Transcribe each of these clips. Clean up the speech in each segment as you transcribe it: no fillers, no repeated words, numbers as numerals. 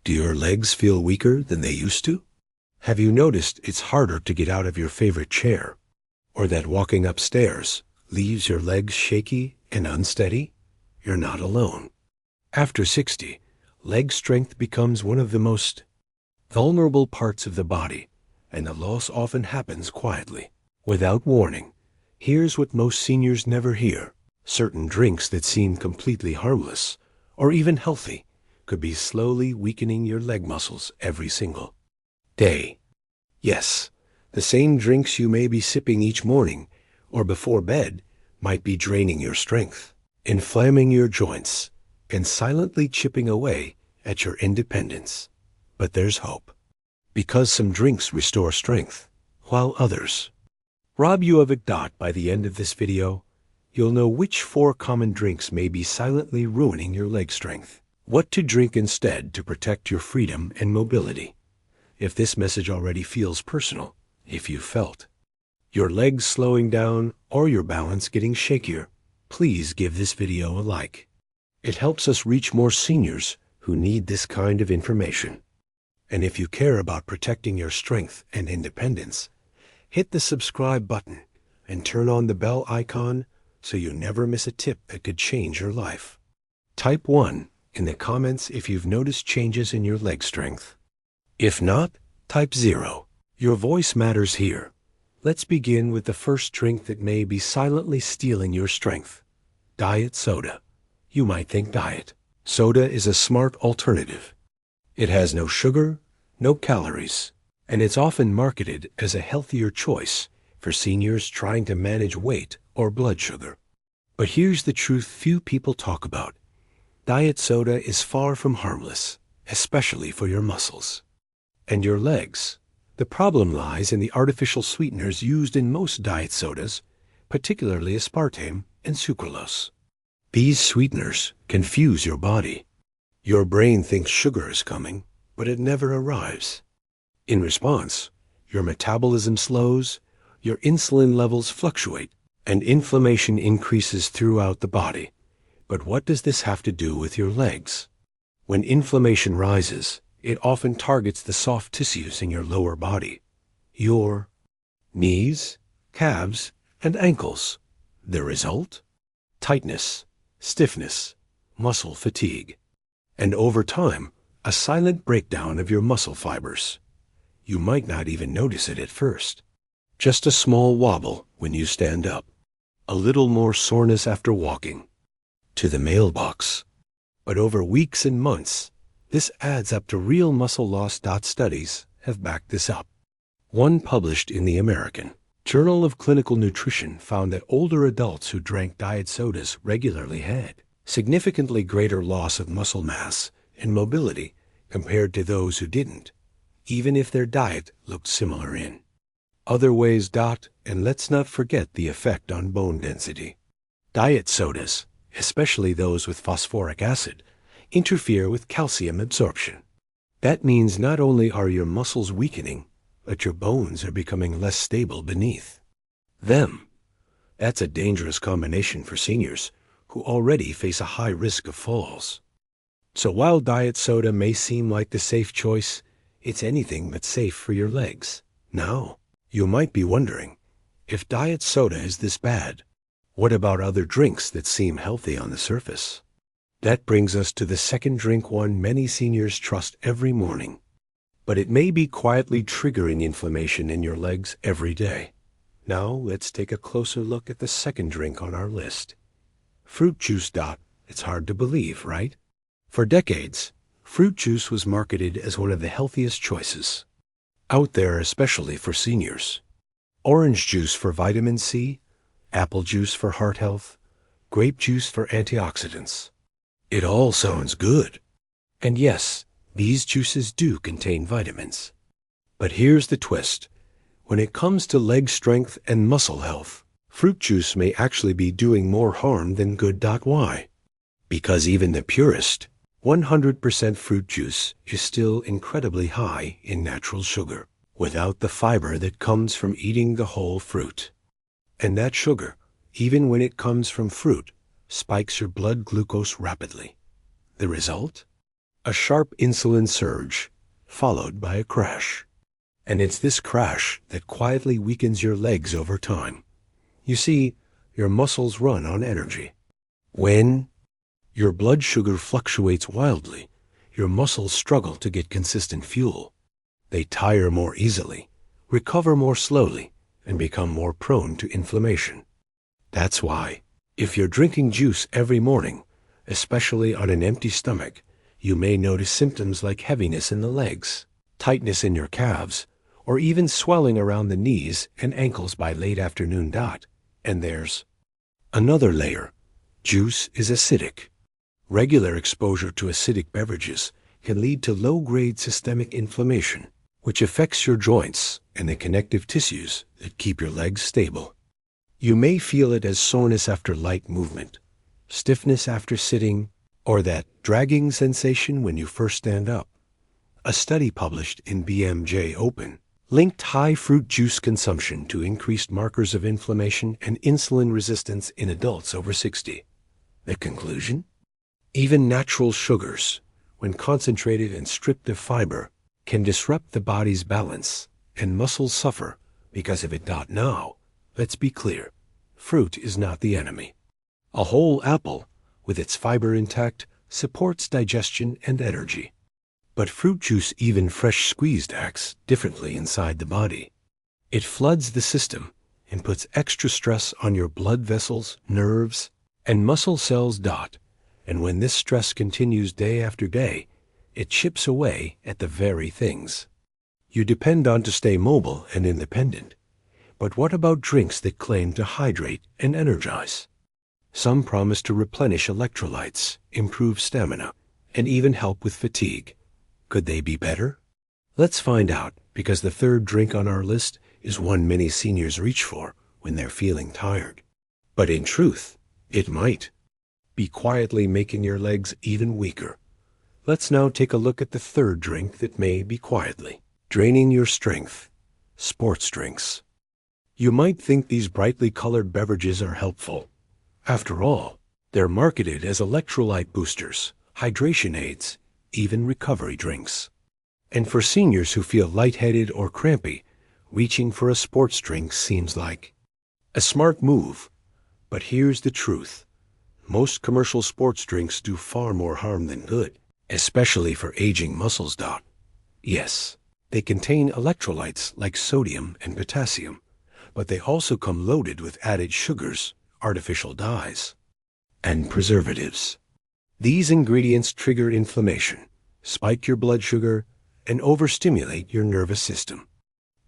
Do your legs feel weaker than they used to? Have you noticed it's harder to get out of your favorite chair? Or that walking upstairs leaves your legs shaky and unsteady? You're not alone. After 60, leg strength becomes one of the most vulnerable parts of the body, and the loss often happens quietly, without warning. Here's what most seniors never hear. Certain drinks that seem completely harmless, or even healthy, could be slowly weakening your leg muscles every single day. Yes, the same drinks you may be sipping each morning or before bed might be draining your strength, inflaming your joints, and silently chipping away at your independence. But there's hope, because some drinks restore strength, while others rob you of it. By the end of this video, you'll know which 4 common drinks may be silently ruining your leg strength, what to drink instead to protect your freedom and mobility. If this message already feels personal, if you felt your legs slowing down or your balance getting shakier, please give this video a like. It helps us reach more seniors who need this kind of information. And if you care about protecting your strength and independence, hit the subscribe button and turn on the bell icon so you never miss a tip that could change your life. Type 1 in the comments if you've noticed changes in your leg strength. If not, type 0. Your voice matters here. Let's begin with the first drink that may be silently stealing your strength. Diet soda. You might think diet soda is a smart alternative. It has no sugar, no calories, and it's often marketed as a healthier choice for seniors trying to manage weight or blood sugar. But here's the truth few people talk about. Diet soda is far from harmless, especially for your muscles and your legs. The problem lies in the artificial sweeteners used in most diet sodas, particularly aspartame and sucralose. These sweeteners confuse your body. Your brain thinks sugar is coming, but it never arrives. In response, your metabolism slows, your insulin levels fluctuate, and inflammation increases throughout the body. But what does this have to do with your legs? When inflammation rises, it often targets the soft tissues in your lower body, your knees, calves, and ankles. The result? Tightness, stiffness, muscle fatigue, and over time, a silent breakdown of your muscle fibers. You might not even notice it at first. Just a small wobble when you stand up, a little more soreness after walking to the mailbox. But over weeks and months, this adds up to real muscle loss. Studies have backed this up. One published in the American Journal of Clinical Nutrition found that older adults who drank diet sodas regularly had significantly greater loss of muscle mass and mobility compared to those who didn't, even if their diet looked similar in other ways. And let's not forget the effect on bone density. Diet sodas, especially those with phosphoric acid, interfere with calcium absorption. That means not only are your muscles weakening, but your bones are becoming less stable beneath them. That's a dangerous combination for seniors who already face a high risk of falls. So while diet soda may seem like the safe choice, it's anything but safe for your legs. Now, you might be wondering, if diet soda is this bad, what about other drinks that seem healthy on the surface? That brings us to the second drink, one many seniors trust every morning, but it may be quietly triggering inflammation in your legs every day. Now let's take a closer look at the second drink on our list. Fruit juice. It's hard to believe, right? For decades, fruit juice was marketed as one of the healthiest choices out there, especially for seniors. Orange juice for vitamin C, apple juice for heart health, grape juice for antioxidants. It all sounds good. And yes, these juices do contain vitamins. But here's the twist. When it comes to leg strength and muscle health, fruit juice may actually be doing more harm than good. Why? Because even the purest 100% fruit juice is still incredibly high in natural sugar, without the fiber that comes from eating the whole fruit. And that sugar, even when it comes from fruit, spikes your blood glucose rapidly. The result? A sharp insulin surge, followed by a crash. And it's this crash that quietly weakens your legs over time. You see, your muscles run on energy. When your blood sugar fluctuates wildly, your muscles struggle to get consistent fuel. They tire more easily, recover more slowly, and become more prone to inflammation. That's why, if you're drinking juice every morning, especially on an empty stomach, you may notice symptoms like heaviness in the legs, tightness in your calves, or even swelling around the knees and ankles by late afternoon. And there's another layer. Juice is acidic. Regular exposure to acidic beverages can lead to low-grade systemic inflammation, which affects your joints and the connective tissues that keep your legs stable. You may feel it as soreness after light movement, stiffness after sitting, or that dragging sensation when you first stand up. A study published in BMJ Open linked high fruit juice consumption to increased markers of inflammation and insulin resistance in adults over 60. The conclusion? Even natural sugars, when concentrated and stripped of fiber, can disrupt the body's balance, and muscles suffer because of it. Now, let's be clear, fruit is not the enemy. A whole apple, with its fiber intact, supports digestion and energy. But fruit juice, even fresh squeezed, acts differently inside the body. It floods the system and puts extra stress on your blood vessels, nerves, and muscle cells. And when this stress continues day after day, it chips away at the very things you depend on to stay mobile and independent. But what about drinks that claim to hydrate and energize? Some promise to replenish electrolytes, improve stamina, and even help with fatigue. Could they be better? Let's find out, because the third drink on our list is one many seniors reach for when they're feeling tired. But in truth, it might be quietly making your legs even weaker. Let's now take a look at the third drink that may be quietly draining your strength: sports drinks. You might think these brightly colored beverages are helpful. After all, they're marketed as electrolyte boosters, hydration aids, even recovery drinks. And for seniors who feel lightheaded or crampy, reaching for a sports drink seems like a smart move. But here's the truth. Most commercial sports drinks do far more harm than good, especially for aging muscles. Yes, they contain electrolytes like sodium and potassium, but they also come loaded with added sugars, artificial dyes, and preservatives. These ingredients trigger inflammation, spike your blood sugar, and overstimulate your nervous system.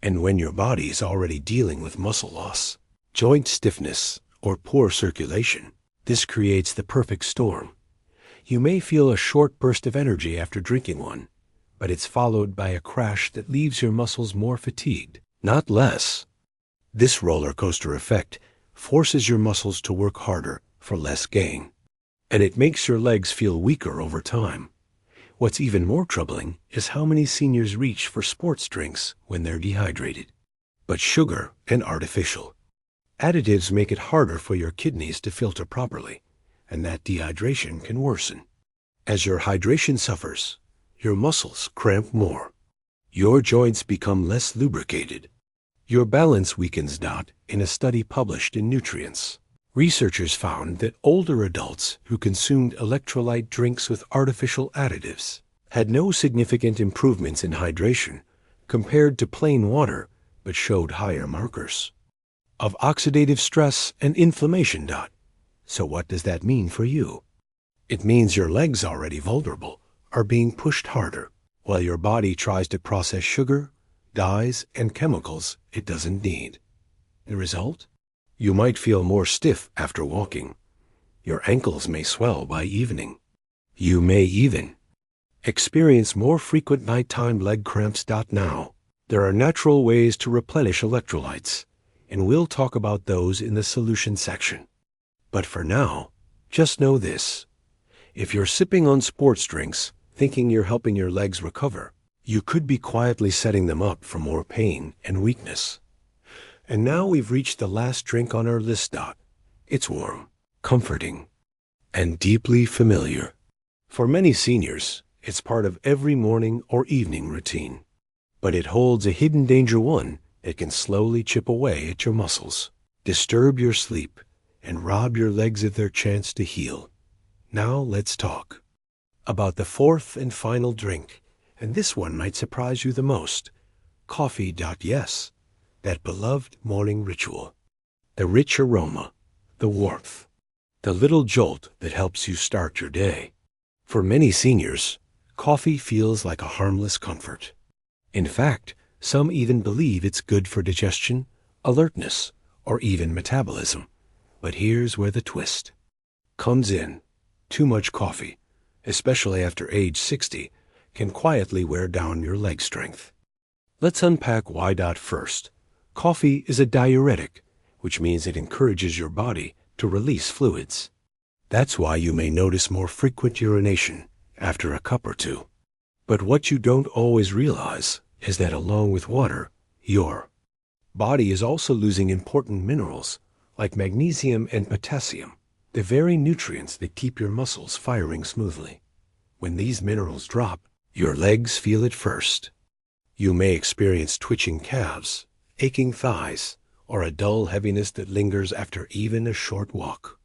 And when your body is already dealing with muscle loss, joint stiffness, or poor circulation, this creates the perfect storm. You may feel a short burst of energy after drinking one, but it's followed by a crash that leaves your muscles more fatigued, not less. This roller coaster effect forces your muscles to work harder for less gain, and it makes your legs feel weaker over time. What's even more troubling is how many seniors reach for sports drinks when they're dehydrated. But sugar and artificial additives make it harder for your kidneys to filter properly, and that dehydration can worsen. As your hydration suffers, your muscles cramp more. Your joints become less lubricated. Your balance weakens. In a study published in Nutrients, researchers found that older adults who consumed electrolyte drinks with artificial additives had no significant improvements in hydration compared to plain water, but showed higher markers of oxidative stress and inflammation. So what does that mean for you? It means your legs, already vulnerable, are being pushed harder, while your body tries to process sugar, dyes, and chemicals it doesn't need. The result? You might feel more stiff after walking. Your ankles may swell by evening. You may even experience more frequent nighttime leg cramps. Now, there are natural ways to replenish electrolytes, and we'll talk about those in the solution section. But for now, just know this. If you're sipping on sports drinks, thinking you're helping your legs recover, you could be quietly setting them up for more pain and weakness. And now we've reached the last drink on our list. It's warm, comforting, and deeply familiar. For many seniors, It's part of every morning or evening routine. But it holds a hidden danger one that can slowly chip away at your muscles, disturb your sleep, and rob your legs of their chance to heal. Now let's talk about the fourth and final drink, and this one might surprise you the most. Coffee. Yes, that beloved morning ritual. The rich aroma, the warmth, the little jolt that helps you start your day. For many seniors, coffee feels like a harmless comfort. In fact, some even believe it's good for digestion, alertness, or even metabolism. But here's where the twist comes in. Too much coffee, especially after age 60, can quietly wear down your leg strength. Let's unpack why. First, coffee is a diuretic, which means it encourages your body to release fluids. That's why you may notice more frequent urination after a cup or two. But what you don't always realize is that along with water, your body is also losing important minerals like magnesium and potassium, the very nutrients that keep your muscles firing smoothly. When these minerals drop, your legs feel it first. You may experience twitching calves, aching thighs, or a dull heaviness that lingers after even a short walk.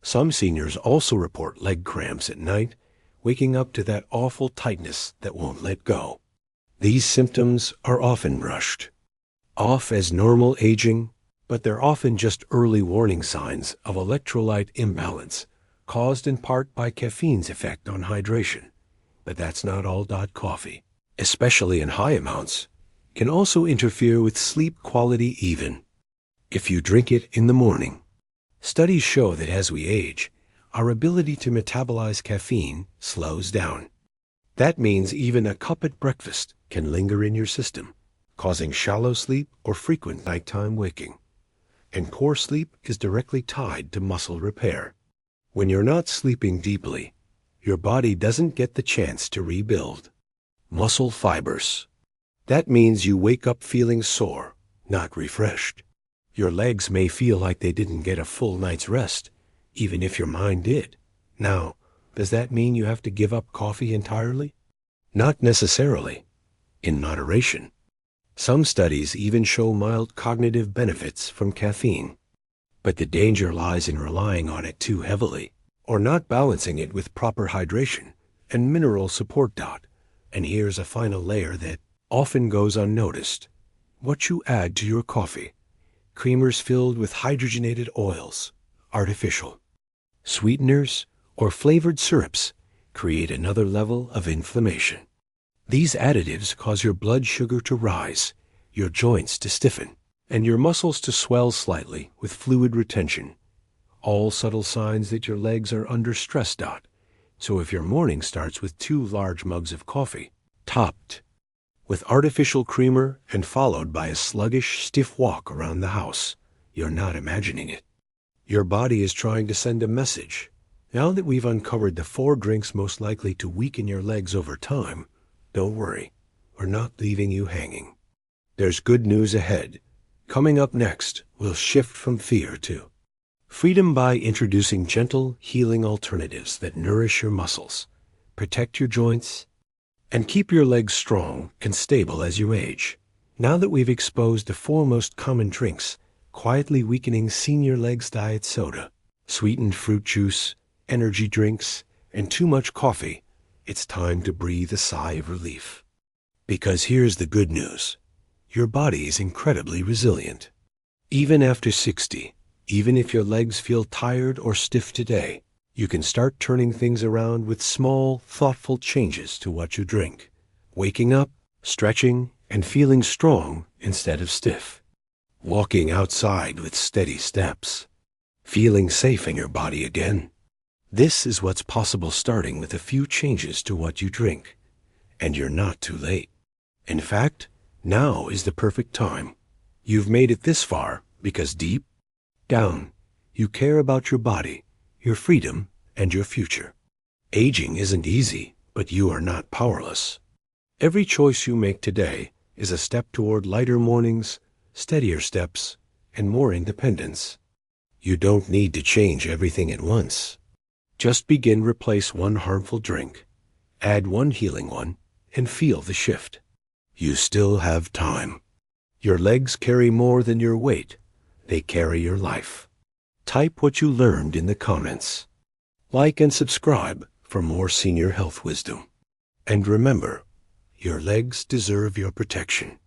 Some seniors also report leg cramps at night, waking up to that awful tightness that won't let go. These symptoms are often brushed off as normal aging, but they're often just early warning signs of electrolyte imbalance, caused in part by caffeine's effect on hydration. But that's not all. Coffee, especially in high amounts, can also interfere with sleep quality even if you drink it in the morning. Studies show that as we age, our ability to metabolize caffeine slows down. That means even a cup at breakfast can linger in your system, causing shallow sleep or frequent nighttime waking. And poor sleep is directly tied to muscle repair. When you're not sleeping deeply, your body doesn't get the chance to rebuild muscle fibers. That means you wake up feeling sore, not refreshed. Your legs may feel like they didn't get a full night's rest, even if your mind did. Now, does that mean you have to give up coffee entirely? Not necessarily. In moderation. Some studies even show mild cognitive benefits from caffeine. But the danger lies in relying on it too heavily, or not balancing it with proper hydration and mineral support. And here's a final layer that often goes unnoticed. What you add to your coffee. Creamers filled with hydrogenated oils, artificial sweeteners, or flavored syrups create another level of inflammation. These additives cause your blood sugar to rise, your joints to stiffen, and your muscles to swell slightly with fluid retention. All subtle signs that your legs are under stress. So if your morning starts with 2 large mugs of coffee, topped with artificial creamer and followed by a sluggish, stiff walk around the house, you're not imagining it. Your body is trying to send a message. Now that we've uncovered the 4 drinks most likely to weaken your legs over time, don't worry, we're not leaving you hanging. There's good news ahead. Coming up next, we'll shift from fear to freedom by introducing gentle, healing alternatives that nourish your muscles, protect your joints, and keep your legs strong and stable as you age. Now that we've exposed the 4 most common drinks, quietly weakening senior legs: diet soda, sweetened fruit juice, energy drinks, and too much coffee, it's time to breathe a sigh of relief. Because here's the good news. Your body is incredibly resilient. Even after 60, even if your legs feel tired or stiff today, you can start turning things around with small, thoughtful changes to what you drink. Waking up, stretching, and feeling strong instead of stiff. Walking outside with steady steps. Feeling safe in your body again. This is what's possible starting with a few changes to what you drink. And you're not too late. In fact, now is the perfect time. You've made it this far because deep down, you care about your body, your freedom, and your future. Aging isn't easy, but you are not powerless. Every choice you make today is a step toward lighter mornings, steadier steps, and more independence. You don't need to change everything at once. Just begin. Replace one harmful drink, Add one healing one and feel the shift. You still have time. Your legs carry more than your weight. They carry your life. Type what you learned in the comments. Like and subscribe for more senior health wisdom. And remember, your legs deserve your protection.